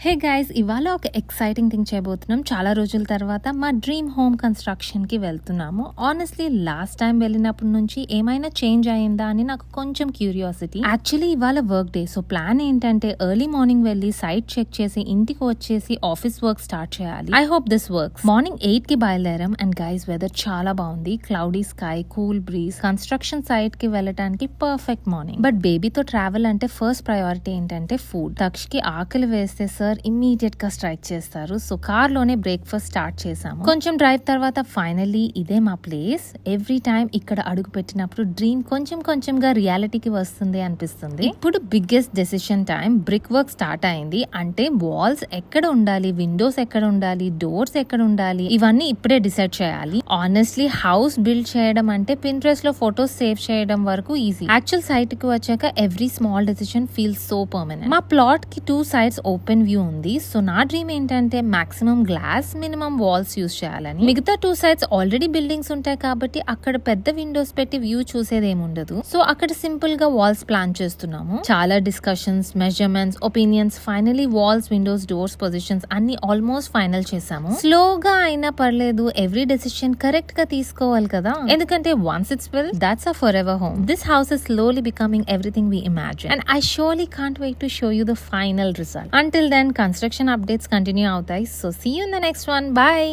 Hey guys, ఇవాళ ఒక exciting thing చేయబోతున్నాం. చాలా రోజుల తర్వాత మా డ్రీమ్ హోమ్ కన్స్ట్రక్షన్ కి వెళ్తున్నాము. ఆనెస్ట్లీ లాస్ట్ టైం వెళ్ళినప్పటి నుంచి ఏమైనా చేంజ్ అయిందా అని నాకు కొంచెం క్యూరియాసిటీ. యాక్చువల్లీ ఇవాళ వర్క్ డే, సో ప్లాన్ ఏంటంటే ఎర్లీ మార్నింగ్ వెళ్ళి సైట్ చెక్ చేసి ఇంటికి వచ్చేసి ఆఫీస్ వర్క్ స్టార్ట్ చేయాలి. I hope this works. Morning 8 కి బయలుదేరాం అండ్ గైస్ వెదర్ చాలా బాగుంది. Cloudy sky, cool breeze. Construction site కి వెళ్ళడానికి పర్ఫెక్ట్ మార్నింగ్. బట్ బేబీతో ట్రావెల్ అంటే ఫస్ట్ ప్రయారిటీ ఏంటంటే ఫుడ్. తక్ష కి ఆకలి వేస్తే సార్ ఇమ్మీడియట్ గా స్ట్రైక్ చేస్తారు. సో కార్ లోనే బ్రేక్ఫాస్ట్ స్టార్ట్ చేసాము. కొంచెం డ్రైవ్ తర్వాత ఫైనల్లీ ఇదే మా ప్లేస్. ఎవ్రీ టైం ఇక్కడ అడుగు పెట్టినప్పుడు డ్రీమ్ కొంచెం కొంచెంగా రియాలిటీకి వస్తుంది అనిపిస్తుంది. ఇప్పుడు biggest decision time. Brick work start అయింది. అంటే వాల్స్ ఎక్కడ ఉండాలి, విండోస్ ఎక్కడ ఉండాలి, డోర్స్ ఎక్కడ ఉండాలి, ఇవన్నీ ఇప్పుడే డిసైడ్ చేయాలి. ఆనెస్ట్లీ హౌస్ బిల్డ్ చేయడం అంటే పింట్రెస్ట్ లో ఫొటోస్ సేవ్ చేయడం వరకు ఈజీ. యాక్చువల్ సైట్ కి వచ్చాక every small decision feels so permanent. మా ప్లాట్ కి 2 sides ఓపెన్ వ్యూ ఉంది. సో నా డ్రీమ్ ఏంటంటే maximum glass, minimum walls use చేయాలని. మిగతా 2 sides ఆల్రెడీ బిల్డింగ్స్ ఉంటాయి కాబట్టి అక్కడ పెద్ద విండోస్ పెట్టి వ్యూ చూసేది ఏముండదు. సో అక్కడ సింపుల్ గా వాల్స్ ప్లాన్ చేస్తున్నాము. చాలా discussions, measurements, opinions, finally walls, windows, doors positions అన్ని ఆల్మోస్ట్ ఫైనల్ చేసాము. స్లోగా అయినా పర్లేదు, ఎవ్రీ డెసిషన్ కరెక్ట్ గా తీసుకోవాలి కదా. ఎందుకంటే once it's built, that's our forever home. This house is slowly becoming everything we imagine and I surely can't wait to show you the final result. Until then, construction updates continue outai. So see you in the next one. Bye.